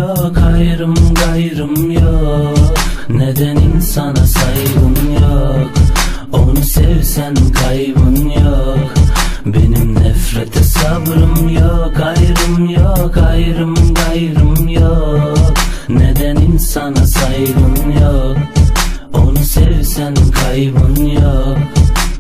yok, hayrım gayrım yok. Neden insana saygım yok? Onu sevsen kaybın yok. Benim nefrete sabrım yok. Hayrım yok, hayrım gayrım yok. Neden insana saygın yok? Onu sevsen kaybın yok.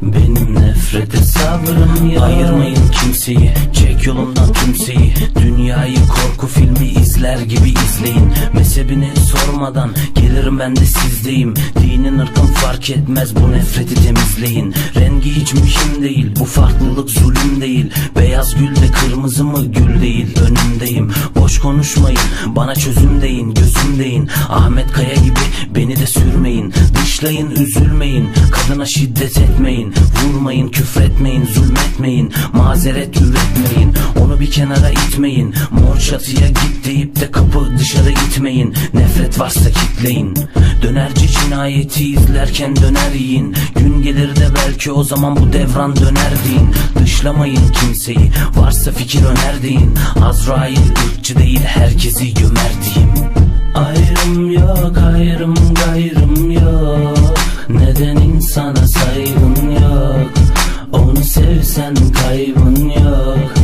Benim nefrete sabrım yok. Ayırmayın kimseyi, çek yolundan kimseyi. Dünyayı korku filmi izler gibi izleyin. Mezhebini sormadan gelirim ben de sizdeyim. Dinin ırkın fark etmez, bu nefreti temizleyin. Rengi hiç mühim değil, bu farklılık zulüm değil. Beyaz gül de kırmızı mı gül değil, önündeyim. Boş konuşmayın, bana çözüm deyin, gözüm deyin. Ahmet Kaya gibi beni de sürmeyin. Dışlayın, üzülmeyin, kadına şiddet etmeyin. Vurmayın, küfretmeyin, zulmetmeyin. Mazeret üretmeyin, onu bir kenara itmeyin. Mor çatıya git deyip de kapı dışarı itmeyin. Nefret varsa kitleyin. Dönerci cinayeti izlerken döner yiyin. Gün gelir de belki o zaman bu devran döner deyin. Dışlamayın kimseyi, varsa fikir öner deyin. Azrail ırkçı değil, herkesi gömer diyeyim. Ayrım yok, hayrım gayrım yok. Neden insana saygın yok? Onu sevsen kaybın yok.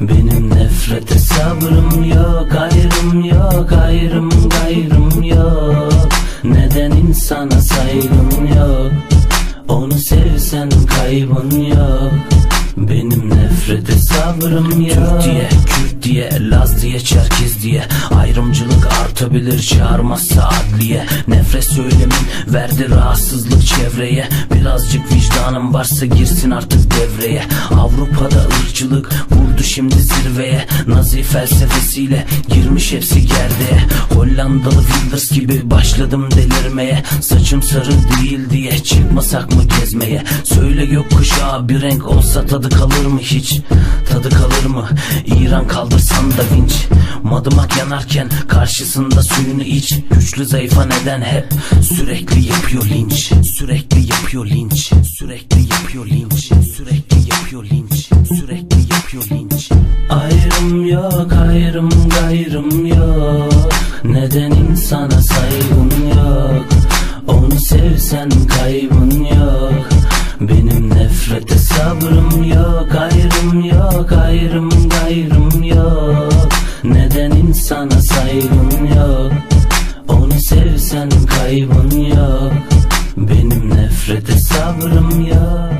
Benim nefrete sabrım yok. Hayrım yok, hayrım gayrım yok. Neden insana saygın yok? Onu sevsen kaybın yok. Benim nefrete sabrım yok. Türk diye, Kürt diye, Laz diye, Çerkez diye ayrımcılık artabilir, çağırmazsa adliye. Nefret söylemin verdi rahatsızlık çevreye. Birazcık vicdanım varsa girsin artık devreye. Avrupa'da ırkçılık vurdu şimdi zirveye. Nazi felsefesiyle girmiş hepsi gerdeğe. Hollandalı Wilders gibi başladım delirmeye. Saçım sarı değil diye çıkmasak mı gezmeye? Söyle gökkuşağı bir renk olsa tadı kalır mı hiç? Tadı kalır mı? İran kaldırsan da vinç. Madımak yanarken karşısında suyunu iç. Güçlü zayıfa neden hep sürekli yapıyor linç? Sürekli yapıyor linç. Sürekli yapıyor linç. Sürekli yapıyor linç. Sürekli yapıyor linç. Ayrım yok, hayrım gayrım yok. Neden insana saygın yok? Onu sevsen kaybın yok. Benim nefrete sabrım yok. Hayrım yok, hayrım gayrım yok. Neden insana saygın yok? Onu sevsen kaybın yok. Benim nefrete sabrım yok.